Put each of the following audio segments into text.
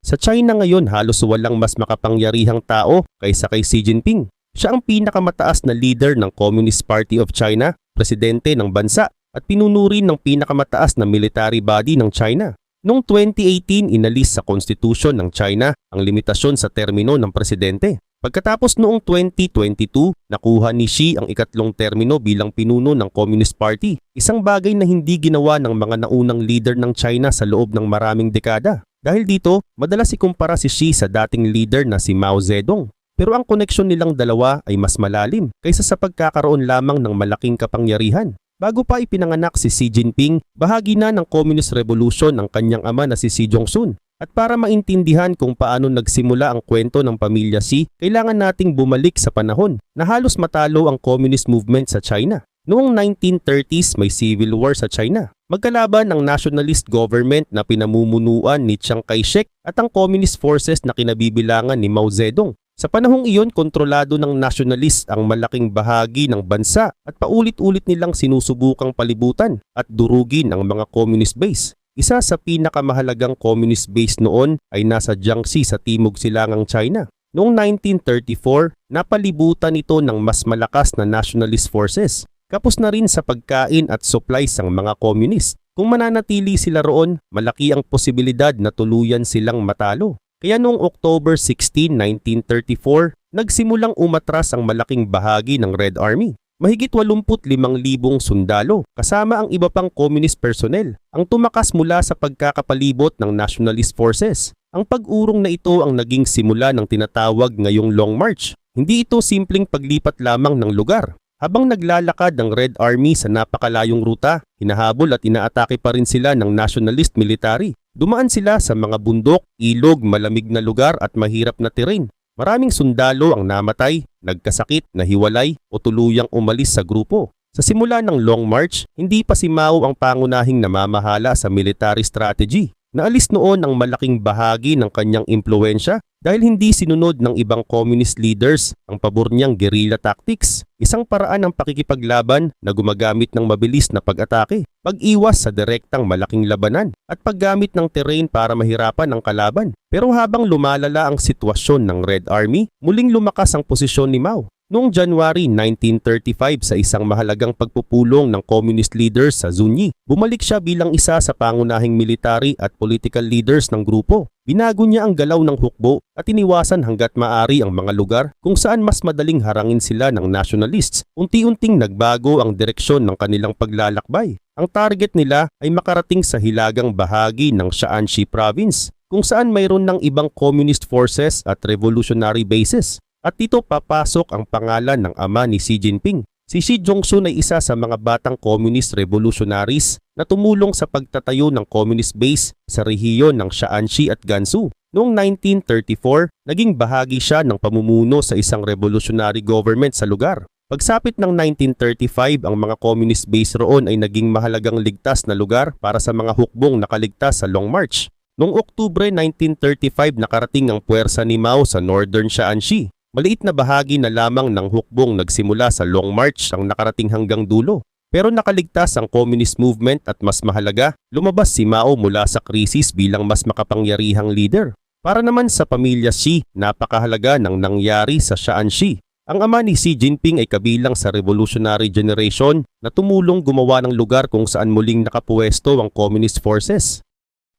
Sa China ngayon halos walang mas makapangyarihang tao kaysa kay Xi Jinping. Siya ang pinakamataas na leader ng Communist Party of China, presidente ng bansa at pinunuri ng pinakamataas na military body ng China. Noong 2018 inalis sa konstitusyon ng China ang limitasyon sa termino ng presidente. Pagkatapos noong 2022, nakuha ni Xi ang ikatlong termino bilang pinuno ng Communist Party, isang bagay na hindi ginawa ng mga naunang leader ng China sa loob ng maraming dekada. Dahil dito, madalas ikumpara si Xi sa dating leader na si Mao Zedong. Pero ang koneksyon nilang dalawa ay mas malalim kaysa sa pagkakaroon lamang ng malaking kapangyarihan. Bago pa ipinanganak si Xi Jinping, bahagi na ng Communist Revolution ang kanyang ama na si Xi Jong-un. At para maintindihan kung paano nagsimula ang kwento ng pamilya Xi, kailangan nating bumalik sa panahon na halos matalo ang communist movement sa China. Noong 1930s may civil war sa China. Magkalaban ang nationalist government na pinamumunuan ni Chiang Kai-shek at ang communist forces na kinabibilangan ni Mao Zedong. Sa panahong iyon, kontrolado ng nationalist ang malaking bahagi ng bansa at paulit-ulit nilang sinusubukang palibutan at durugin ang mga communist base. Isa sa pinakamahalagang communist base noon ay nasa Jiangxi sa timog silangang China. Noong 1934, napalibutan ito ng mas malakas na nationalist forces. Kapos na rin sa pagkain at supplies ang mga communist. Kung mananatili sila roon, malaki ang posibilidad na tuluyan silang matalo. Kaya noong October 16, 1934, nagsimulang umatras ang malaking bahagi ng Red Army. Mahigit 85,000 sundalo, kasama ang iba pang communist personnel, ang tumakas mula sa pagkakapalibot ng nationalist forces. Ang pag-urong na ito ang naging simula ng tinatawag ngayong Long March. Hindi ito simpleng paglipat lamang ng lugar. Habang naglalakad ang Red Army sa napakalayong ruta, hinahabol at inaatake pa rin sila ng nationalist military. Dumaan sila sa mga bundok, ilog, malamig na lugar at mahirap na terrain. Maraming sundalo ang namatay, nagkasakit, nahiwalay o tuluyang umalis sa grupo. Sa simula ng Long March, hindi pa si Mao ang pangunahing namamahala sa military strategy. Naalis noon ang malaking bahagi ng kanyang impluwensya dahil hindi sinunod ng ibang communist leaders ang pabor niyang guerrilla tactics, isang paraan ng pakikipaglaban na gumagamit ng mabilis na pag-atake, pag-iwas sa direktang malaking labanan at paggamit ng terrain para mahirapan ang kalaban. Pero habang lumalala ang sitwasyon ng Red Army, muling lumakas ang posisyon ni Mao. Noong January 1935 sa isang mahalagang pagpupulong ng communist leaders sa Zunyi, bumalik siya bilang isa sa pangunahing military at political leaders ng grupo. Binago niya ang galaw ng hukbo at iniwasan hanggat maaari ang mga lugar kung saan mas madaling harangin sila ng nationalists. Unti-unting nagbago ang direksyon ng kanilang paglalakbay. Ang target nila ay makarating sa hilagang bahagi ng Shaanxi province, kung saan mayroon ng ibang communist forces at revolutionary bases. At dito papasok ang pangalan ng ama ni Xi Jinping. Si Xi Jong-un ay isa sa mga batang communist revolutionaries na tumulong sa pagtatayo ng communist base sa rehiyon ng Shaanxi at Gansu. Noong 1934, naging bahagi siya ng pamumuno sa isang revolutionary government sa lugar. Pagsapit ng 1935, ang mga communist base roon ay naging mahalagang ligtas na lugar para sa mga hukbong nakaligtas sa Long March. Noong Oktubre 1935, nakarating ang puwersa ni Mao sa Northern Shaanxi. Maliit na bahagi na lamang ng hukbong nagsimula sa Long March ang nakarating hanggang dulo. Pero nakaligtas ang communist movement at mas mahalaga, lumabas si Mao mula sa krisis bilang mas makapangyarihang leader. Para naman sa pamilya Xi, napakahalaga ng nangyari sa Shaanxi. Ang ama ni Xi Jinping ay kabilang sa revolutionary generation na tumulong gumawa ng lugar kung saan muling nakapuwesto ang communist forces.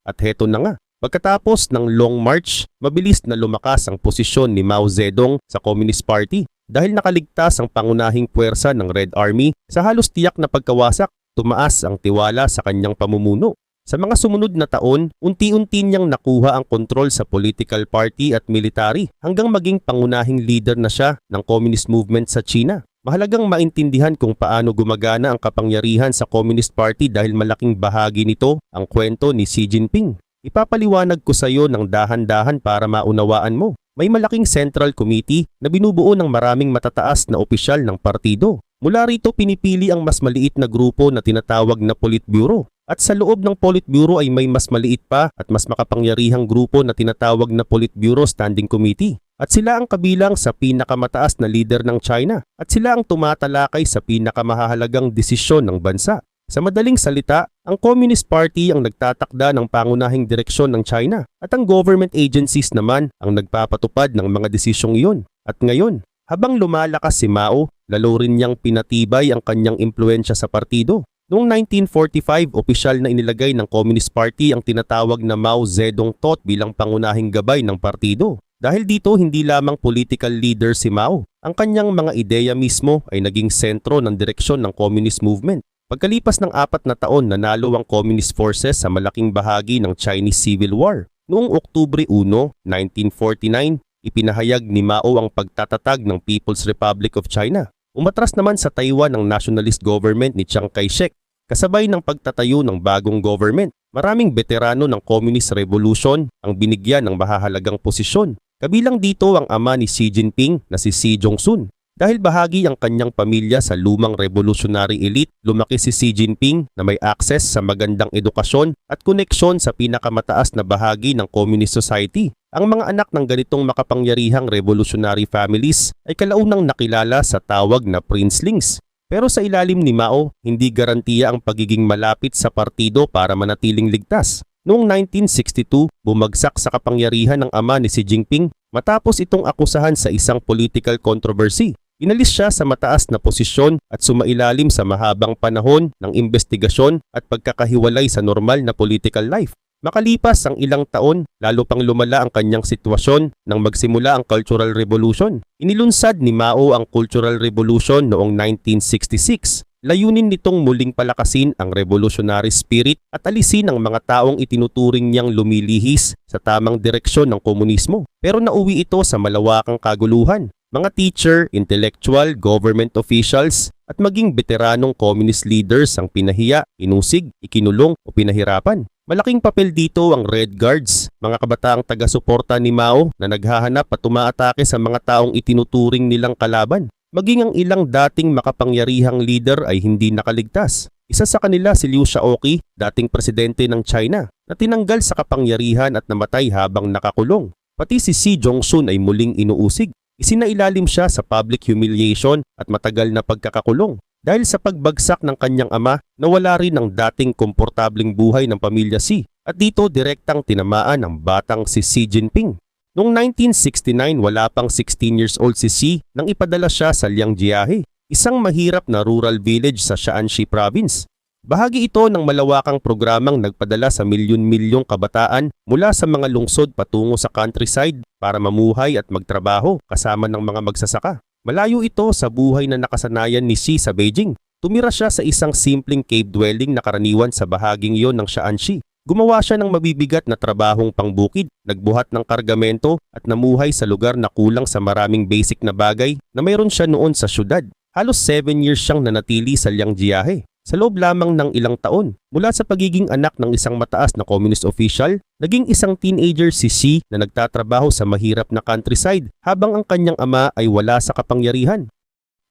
At heto na nga. Pagkatapos ng Long March, mabilis na lumakas ang posisyon ni Mao Zedong sa Communist Party dahil nakaligtas ang pangunahing puwersa ng Red Army sa halos tiyak na pagkawasak, tumaas ang tiwala sa kanyang pamumuno. Sa mga sumunod na taon, unti-unti niyang nakuha ang kontrol sa political party at military hanggang maging pangunahing leader na siya ng communist movement sa China. Mahalagang maintindihan kung paano gumagana ang kapangyarihan sa Communist Party dahil malaking bahagi nito ang kwento ni Xi Jinping. Ipapaliwanag ko sa iyo ng dahan-dahan para maunawaan mo. May malaking Central Committee na binubuo ng maraming matataas na opisyal ng partido. Mula rito pinipili ang mas maliit na grupo na tinatawag na Politburo. At sa loob ng Politburo ay may mas maliit pa at mas makapangyarihang grupo na tinatawag na Politburo Standing Committee. At sila ang kabilang sa pinakamataas na leader ng China. At sila ang tumatalakay sa pinakamahalagang desisyon ng bansa. Sa madaling salita, ang Communist Party ang nagtatakda ng pangunahing direksyon ng China at ang government agencies naman ang nagpapatupad ng mga desisyong iyon. At ngayon, habang lumalakas si Mao, lalo rin niyang pinatibay ang kanyang impluensya sa partido. Noong 1945, opisyal na inilagay ng Communist Party ang tinatawag na Mao Zedong Thought bilang pangunahing gabay ng partido. Dahil dito, hindi lamang political leader si Mao. Ang kanyang mga ideya mismo ay naging sentro ng direksyon ng communist movement. Pagkalipas ng 4 na taon, nanalo ang Communist Forces sa malaking bahagi ng Chinese Civil War. Noong Oktubre 1, 1949, ipinahayag ni Mao ang pagtatatag ng People's Republic of China. Umatras naman sa Taiwan ang nationalist government ni Chiang Kai-shek, kasabay ng pagtatayo ng bagong government. Maraming veterano ng Communist Revolution ang binigyan ng mahahalagang posisyon. Kabilang dito ang ama ni Xi Jinping na si Xi Jong-sun. Dahil bahagi ang kanyang pamilya sa lumang revolutionary elite, lumaki si Xi Jinping na may access sa magandang edukasyon at koneksyon sa pinakamataas na bahagi ng communist society. Ang mga anak ng ganitong makapangyarihang revolutionary families ay kalaunang nakilala sa tawag na princelings. Pero sa ilalim ni Mao, hindi garantiya ang pagiging malapit sa partido para manatiling ligtas. Noong 1962, bumagsak sa kapangyarihan ng ama ni Xi Jinping matapos itong akusahan sa isang political controversy. Inalis siya sa mataas na posisyon at sumailalim sa mahabang panahon ng investigasyon at pagkakahiwalay sa normal na political life. Makalipas ang ilang taon, lalo pang lumala ang kanyang sitwasyon nang magsimula ang Cultural Revolution. Inilunsad ni Mao ang Cultural Revolution noong 1966. Layunin nitong muling palakasin ang revolutionary spirit at alisin ang mga taong itinuturing niyang lumilihis sa tamang direksyon ng komunismo. Pero nauwi ito sa malawakang kaguluhan. Mga teacher, intellectual, government officials at maging veteranong communist leaders ang pinahiya, inusig, ikinulong o pinahirapan. Malaking papel dito ang Red Guards, mga kabataang taga-suporta ni Mao na naghahanap at umaatake sa mga taong itinuturing nilang kalaban. Maging ang ilang dating makapangyarihang leader ay hindi nakaligtas. Isa sa kanila si Liu Shaoqi, dating presidente ng China, na tinanggal sa kapangyarihan at namatay habang nakakulong. Pati si Xi Jong-sun ay muling inuusig. Isinailalim siya sa public humiliation at matagal na pagkakakulong. Dahil sa pagbagsak ng kanyang ama, nawala rin ang dating komportabling buhay ng pamilya Xi at dito direktang tinamaan ang batang si Xi Jinping. Noong 1969, wala pang 16 years old si Xi nang ipadala siya sa Liangjiahe, isang mahirap na rural village sa Shaanxi province. Bahagi ito ng malawakang programang nagpadala sa milyon-milyong kabataan mula sa mga lungsod patungo sa countryside para mamuhay at magtrabaho kasama ng mga magsasaka. Malayo ito sa buhay na nakasanayan ni Xi sa Beijing. Tumira siya sa isang simpleng cave dwelling na karaniwan sa bahaging iyon ng Shaanxi. Gumawa siya ng mabibigat na trabahong pangbukid, nagbuhat ng kargamento at namuhay sa lugar na kulang sa maraming basic na bagay na mayroon siya noon sa syudad. Halos 7 years siyang nanatili sa Liangjiahe. Sa loob lamang ng ilang taon, mula sa pagiging anak ng isang mataas na communist official, naging isang teenager si Xi na nagtatrabaho sa mahirap na countryside habang ang kanyang ama ay wala sa kapangyarihan.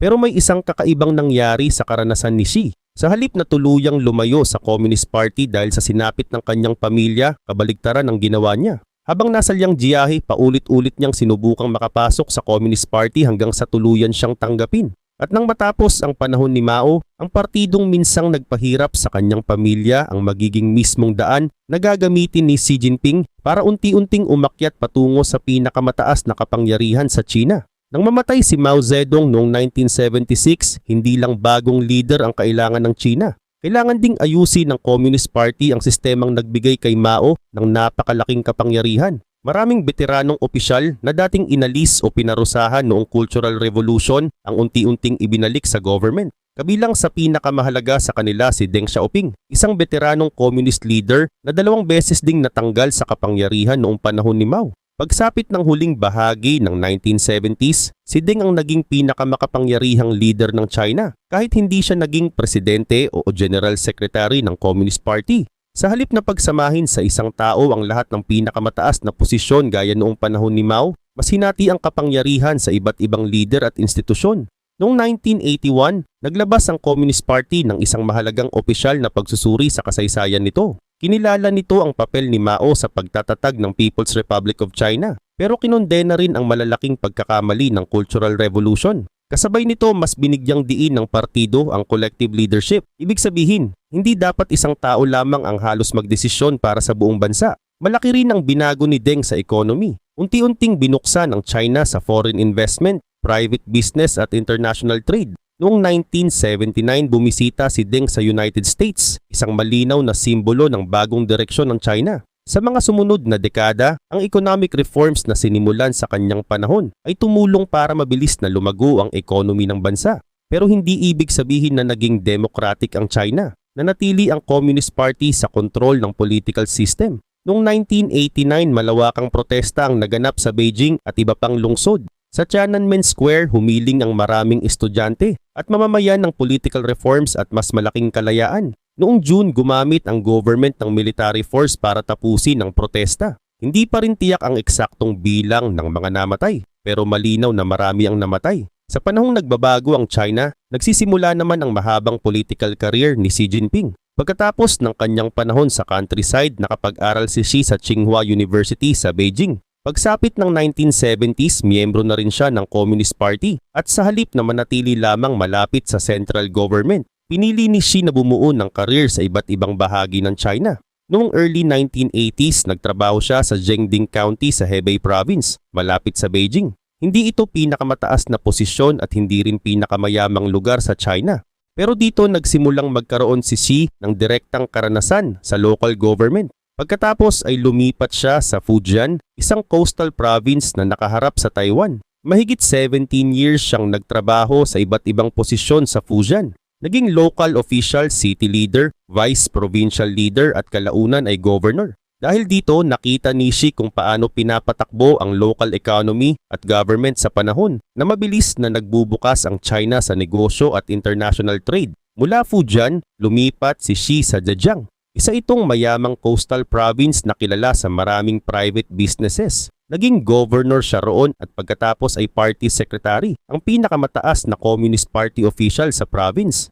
Pero may isang kakaibang nangyari sa karanasan ni Xi. Sa halip na tuluyang lumayo sa Communist Party dahil sa sinapit ng kanyang pamilya, kabaligtaran ang ginawa niya. Habang nasa Liangjiahe, paulit-ulit niyang sinubukang makapasok sa Communist Party hanggang sa tuluyan siyang tanggapin. At nang matapos ang panahon ni Mao, ang partidong minsang nagpahirap sa kanyang pamilya ang magiging mismong daan na gagamitin ni Xi Jinping para unti-unting umakyat patungo sa pinakamataas na kapangyarihan sa China. Nang mamatay si Mao Zedong noong 1976, hindi lang bagong leader ang kailangan ng China. Kailangan ding ayusin ng Communist Party ang sistemang nagbigay kay Mao ng napakalaking kapangyarihan. Maraming veteranong opisyal na dating inalis o pinarusahan noong Cultural Revolution ang unti-unting ibinalik sa government. Kabilang sa pinakamahalaga sa kanila si Deng Xiaoping, isang veteranong communist leader na 2 beses ding natanggal sa kapangyarihan noong panahon ni Mao. Pagsapit ng huling bahagi ng 1970s, si Deng ang naging pinakamakapangyarihang leader ng China kahit hindi siya naging presidente o general secretary ng Communist Party. Sa halip na pagsamahin sa isang tao ang lahat ng pinakamataas na posisyon gaya noong panahon ni Mao, mas hinati ang kapangyarihan sa iba't ibang leader at institusyon. Noong 1981, naglabas ang Communist Party ng isang mahalagang opisyal na pagsusuri sa kasaysayan nito. Kinilala nito ang papel ni Mao sa pagtatatag ng People's Republic of China, pero kinondena rin ang malalaking pagkakamali ng Cultural Revolution. Kasabay nito, mas binigyang diin ng partido ang collective leadership. Ibig sabihin, hindi dapat isang tao lamang ang halos magdesisyon para sa buong bansa. Malaki rin ang binago ni Deng sa economy. Unti-unting binuksan ng China sa foreign investment, private business at international trade. Noong 1979, bumisita si Deng sa United States, isang malinaw na simbolo ng bagong direksyon ng China. Sa mga sumunod na dekada, ang economic reforms na sinimulan sa kanyang panahon ay tumulong para mabilis na lumago ang economy ng bansa. Pero hindi ibig sabihin na naging democratic ang China. Nanatili ang Communist Party sa kontrol ng political system. Noong 1989, malawakang protesta ang naganap sa Beijing at iba pang lungsod. Sa Tiananmen Square, humiling ang maraming estudyante at mamamayan ng political reforms at mas malaking kalayaan. Noong June, gumamit ang government ng military force para tapusin ang protesta. Hindi pa rin tiyak ang eksaktong bilang ng mga namatay, pero malinaw na marami ang namatay. Sa panahong nagbabago ang China, nagsisimula naman ang mahabang political career ni Xi Jinping. Pagkatapos ng kanyang panahon sa countryside, nakapag-aral si Xi sa Tsinghua University sa Beijing. Pagsapit ng 1970s, miyembro na rin siya ng Communist Party at sa halip na manatili lamang malapit sa central government, pinili ni Xi na bumuo ng career sa iba't ibang bahagi ng China. Noong early 1980s, nagtrabaho siya sa Jiangding County sa Hebei Province, malapit sa Beijing. Hindi ito pinakamataas na posisyon at hindi rin pinakamayamang lugar sa China. Pero dito nagsimulang magkaroon si Xi ng direktang karanasan sa local government. Pagkatapos ay lumipat siya sa Fujian, isang coastal province na nakaharap sa Taiwan. Mahigit 17 years siyang nagtrabaho sa iba't ibang posisyon sa Fujian. Naging local official, city leader, vice provincial leader at kalaunan ay governor. Dahil dito, nakita ni Xi kung paano pinapatakbo ang local economy at government sa panahon na mabilis na nagbubukas ang China sa negosyo at international trade. Mula Fujian, lumipat si Xi sa Zhejiang. Isa itong mayamang coastal province na kilala sa maraming private businesses. Naging governor siya roon at pagkatapos ay party secretary, ang pinakamataas na Communist Party official sa province.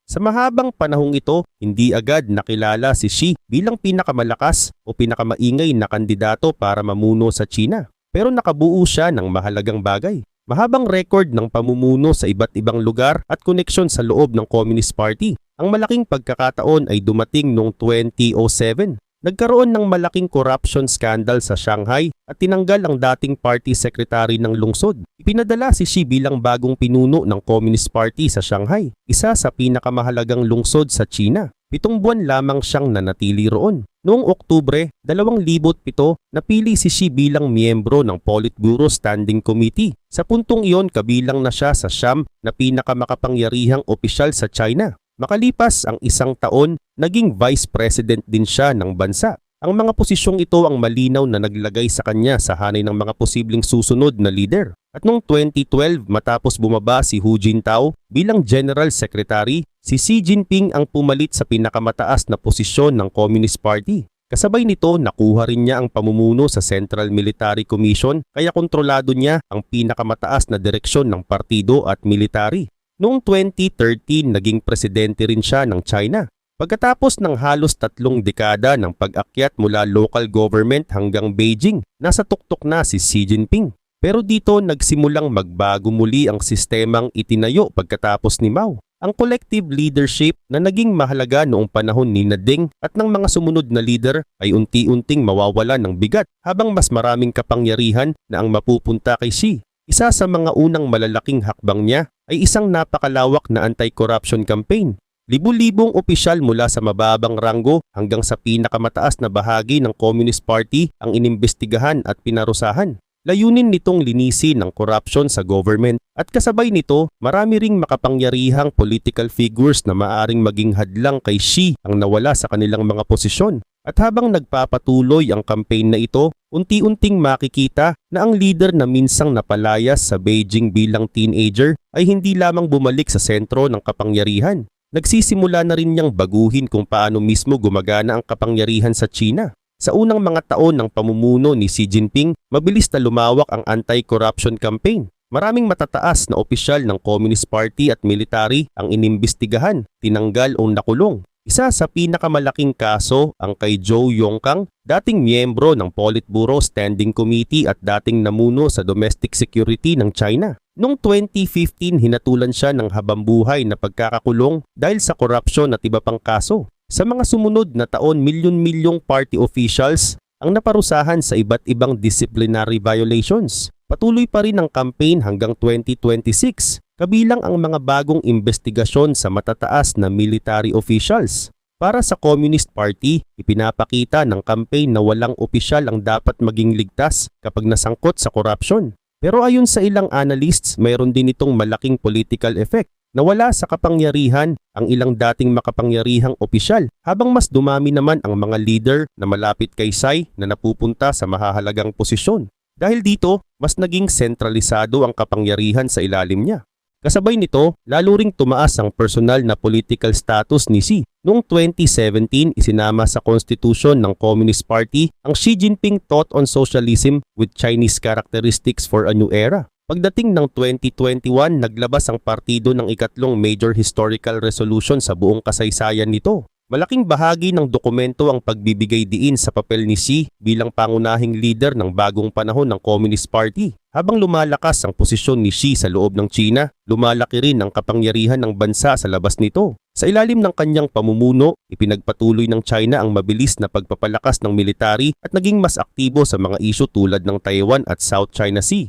Sa mahabang panahong ito, hindi agad nakilala si Xi bilang pinakamalakas o pinakamaingay na kandidato para mamuno sa China. Pero nakabuo siya ng mahalagang bagay. Mahabang record ng pamumuno sa iba't ibang lugar at koneksyon sa loob ng Communist Party. Ang malaking pagkakataon ay dumating noong 2007. Nagkaroon ng malaking corruption scandal sa Shanghai at tinanggal ang dating party secretary ng lungsod. Ipinadala si Xi bilang bagong pinuno ng Communist Party sa Shanghai, isa sa pinakamahalagang lungsod sa China. 7 buwan lamang siyang nanatili roon. Noong Oktubre 2007, napili si Xi bilang miyembro ng Politburo Standing Committee. Sa puntong iyon, kabilang na siya sa siyam na pinakamakapangyarihang opisyal sa China. Makalipas ang 1 taon, naging vice president din siya ng bansa. Ang mga posisyong ito ang malinaw na naglagay sa kanya sa hanay ng mga posibleng susunod na leader. At noong 2012, matapos bumaba si Hu Jintao bilang General Secretary, si Xi Jinping ang pumalit sa pinakamataas na posisyon ng Communist Party. Kasabay nito, nakuha rin niya ang pamumuno sa Central Military Commission kaya kontrolado niya ang pinakamataas na direksyon ng partido at military. Noong 2013, naging presidente rin siya ng China. Pagkatapos ng halos 3 dekada ng pag-akyat mula local government hanggang Beijing, nasa tuktok na si Xi Jinping. Pero dito nagsimulang magbago muli ang sistemang itinayo pagkatapos ni Mao. Ang collective leadership na naging mahalaga noong panahon ni Deng at ng mga sumunod na leader ay unti-unting mawawala ng bigat habang mas maraming kapangyarihan na ang mapupunta kay Xi. Isa sa mga unang malalaking hakbang niya ay isang napakalawak na anti-corruption campaign. Libu-libong opisyal mula sa mababang ranggo hanggang sa pinakamataas na bahagi ng Communist Party ang inimbestigahan at pinarusahan. Layunin nitong linisin ang corruption sa government at kasabay nito, marami ring makapangyarihang political figures na maaring maging hadlang kay Xi ang nawala sa kanilang mga posisyon. At habang nagpapatuloy ang campaign na ito, unti-unting makikita na ang leader na minsang napalayas sa Beijing bilang teenager ay hindi lamang bumalik sa sentro ng kapangyarihan. Nagsisimula na rin niyang baguhin kung paano mismo gumagana ang kapangyarihan sa China. Sa unang mga taon ng pamumuno ni Xi Jinping, mabilis na lumawak ang anti-corruption campaign. Maraming matataas na opisyal ng Communist Party at military ang inimbestigahan, tinanggal o nakulong. Isa sa pinakamalaking kaso ang kay Zhou Yongkang, dating miyembro ng Politburo Standing Committee at dating namuno sa domestic security ng China. Noong 2015, hinatulan siya ng habambuhay na pagkakakulong dahil sa korupsyon at iba pang kaso. Sa mga sumunod na taon, milyon-milyong party officials ang naparusahan sa iba't ibang disciplinary violations. Patuloy pa rin ang campaign hanggang 2026, kabilang ang mga bagong investigasyon sa matataas na military officials. Para sa Communist Party, ipinapakita ng campaign na walang opisyal ang dapat maging ligtas kapag nasangkot sa korupsyon. Pero ayon sa ilang analysts, mayroon din itong malaking political effect. Nawala sa kapangyarihan ang ilang dating makapangyarihang opisyal habang mas dumami naman ang mga leader na malapit kay Tsai na napupunta sa mahahalagang posisyon. Dahil dito, mas naging sentralisado ang kapangyarihan sa ilalim niya. Kasabay nito, lalo ring tumaas ang personal na political status ni Xi. Noong 2017, isinama sa konstitusyon ng Communist Party ang Xi Jinping thought on socialism with Chinese characteristics for a new era. Pagdating ng 2021, naglabas ang partido ng ikatlong major historical resolution sa buong kasaysayan nito. Malaking bahagi ng dokumento ang pagbibigay diin sa papel ni Xi bilang pangunahing leader ng bagong panahon ng Communist Party. Habang lumalakas ang posisyon ni Xi sa loob ng China, lumalaki rin ang kapangyarihan ng bansa sa labas nito. Sa ilalim ng kanyang pamumuno, ipinagpatuloy ng China ang mabilis na pagpapalakas ng military at naging mas aktibo sa mga isyu tulad ng Taiwan at South China Sea.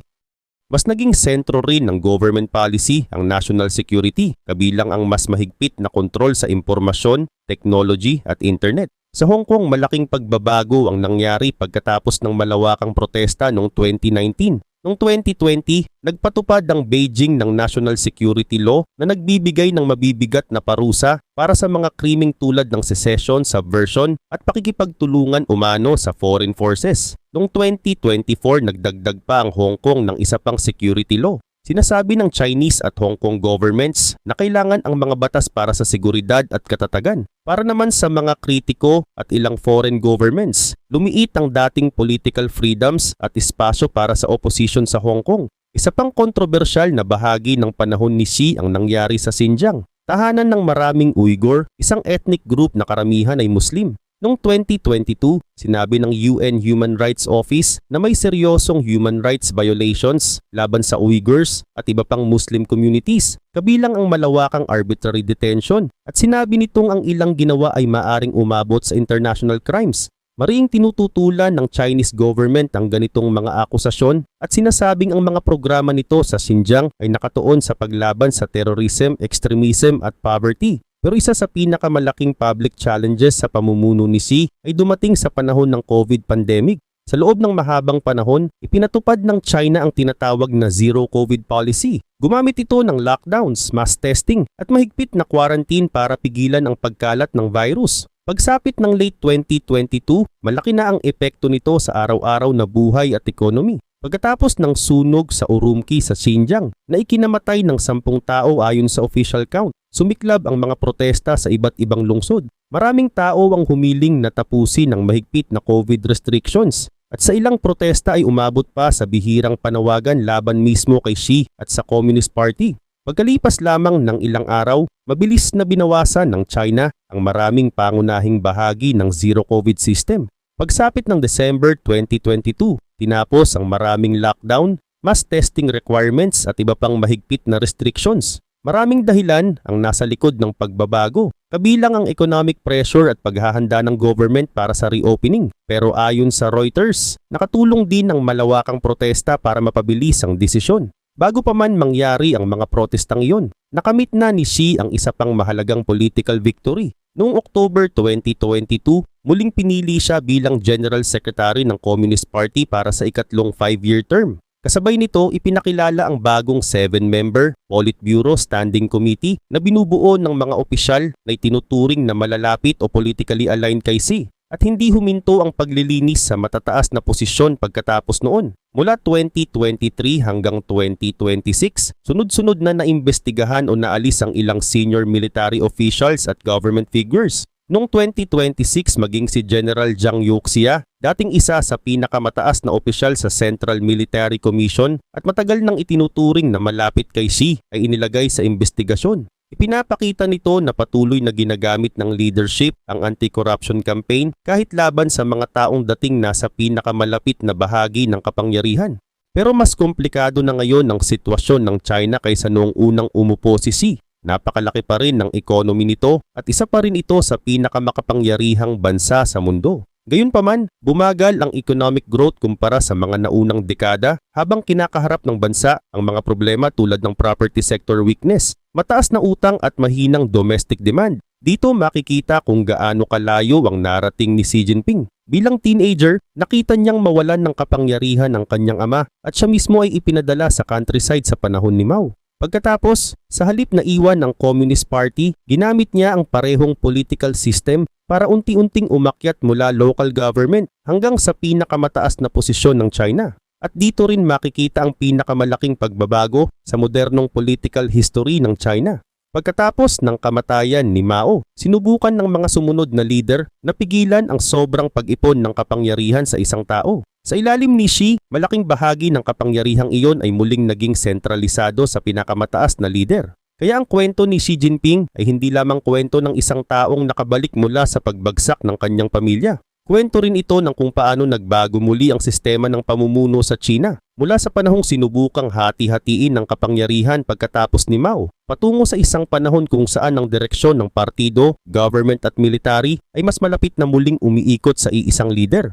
Mas naging sentro rin ng government policy ang national security, kabilang ang mas mahigpit na kontrol sa impormasyon, technology at internet. Sa Hong Kong, malaking pagbabago ang nangyari pagkatapos ng malawakang protesta noong 2019. Noong 2020, nagpatupad ang Beijing ng National Security Law na nagbibigay ng mabibigat na parusa para sa mga krimeng tulad ng secession, subversion at pakikipagtulungan umano sa foreign forces. Noong 2024, nagdagdag pa ang Hong Kong ng isa pang security law. Sinasabi ng Chinese at Hong Kong governments na kailangan ang mga batas para sa seguridad at katatagan. Para naman sa mga kritiko at ilang foreign governments, lumiit ang dating political freedoms at espasyo para sa opposition sa Hong Kong. Isa pang kontrobersyal na bahagi ng panahon ni Xi ang nangyari sa Xinjiang, tahanan ng maraming Uyghur, isang ethnic group na karamihan ay Muslim. Noong 2022, sinabi ng UN Human Rights Office na may seryosong human rights violations laban sa Uyghurs at iba pang Muslim communities, kabilang ang malawakang arbitrary detention, at sinabi nitong ang ilang ginawa ay maaring umabot sa international crimes. Mariing tinututulan ng Chinese government ang ganitong mga akusasyon at sinasabing ang mga programa nito sa Xinjiang ay nakatuon sa paglaban sa terrorism, extremism at poverty. Pero isa sa pinakamalaking public challenges sa pamumuno ni Xi ay dumating sa panahon ng COVID pandemic. Sa loob ng mahabang panahon, ipinatupad ng China ang tinatawag na zero COVID policy. Gumamit ito ng lockdowns, mass testing at mahigpit na quarantine para pigilan ang pagkalat ng virus. Pagsapit ng late 2022, malaki na ang epekto nito sa araw-araw na buhay at ekonomi. Pagkatapos ng sunog sa Urumqi sa Xinjiang na ikinamatay ng 10 tao ayon sa official count, sumiklab ang mga protesta sa iba't ibang lungsod. Maraming tao ang humiling na tapusin ng mahigpit na COVID restrictions at sa ilang protesta ay umabot pa sa bihirang panawagan laban mismo kay Xi at sa Communist Party. Pagkalipas lamang ng ilang araw, mabilis na binawasan ng China ang maraming pangunahing bahagi ng zero COVID system. Pagsapit ng December 2022, tinapos ang maraming lockdown, mass testing requirements at iba pang mahigpit na restrictions. Maraming dahilan ang nasa likod ng pagbabago, kabilang ang economic pressure at paghahanda ng government para sa reopening. Pero ayon sa Reuters, nakatulong din ang malawakang protesta para mapabilis ang desisyon. Bago pa man mangyari ang mga protestang iyon, nakamit na ni Xi ang isa pang mahalagang political victory. Noong October 2022, muling pinili siya bilang General Secretary ng Communist Party para sa ikatlong 5-year term. Kasabay nito, ipinakilala ang bagong 7-member Politburo Standing Committee na binubuo ng mga opisyal na itinuturing na malalapit o politically aligned kay Xi. At hindi huminto ang paglilinis sa matataas na posisyon pagkatapos noon. Mula 2023 hanggang 2026, sunod-sunod na naimbestigahan o naalis ang ilang senior military officials at government figures. Noong 2026, maging si General Zhang Yuxia, dating isa sa pinakamataas na opisyal sa Central Military Commission at matagal nang itinuturing na malapit kay Xi, ay inilagay sa investigasyon. Ipinapakita nito na patuloy na ginagamit ng leadership ang anti-corruption campaign kahit laban sa mga taong dating nasa pinakamalapit na bahagi ng kapangyarihan. Pero mas komplikado na ngayon ang sitwasyon ng China kaysa noong unang umupo si Xi. Napakalaki pa rin ng economy nito at isa pa rin ito sa pinakamakapangyarihang bansa sa mundo. Gayunpaman, bumagal ang economic growth kumpara sa mga naunang dekada habang kinakaharap ng bansa ang mga problema tulad ng property sector weakness, mataas na utang at mahinang domestic demand. Dito makikita kung gaano kalayo ang narating ni Xi Jinping. Bilang teenager, nakita niyang mawalan ng kapangyarihan ang kanyang ama at siya mismo ay ipinadala sa countryside sa panahon ni Mao. Pagkatapos, sa halip na iwan ng Communist Party, ginamit niya ang parehong political system para unti-unting umakyat mula local government hanggang sa pinakamataas na posisyon ng China. At dito rin makikita ang pinakamalaking pagbabago sa modernong political history ng China. Pagkatapos ng kamatayan ni Mao, sinubukan ng mga sumunod na leader na pigilan ang sobrang pag-ipon ng kapangyarihan sa isang tao. Sa ilalim ni Xi, malaking bahagi ng kapangyarihang iyon ay muling naging sentralisado sa pinakamataas na leader. Kaya ang kwento ni Xi Jinping ay hindi lamang kwento ng isang taong nakabalik mula sa pagbagsak ng kanyang pamilya. Kwento rin ito ng kung paano nagbago muli ang sistema ng pamumuno sa China mula sa panahong sinubukang hati-hatiin ng kapangyarihan pagkatapos ni Mao patungo sa isang panahon kung saan ang direksyon ng partido, government at military ay mas malapit na muling umiikot sa iisang leader.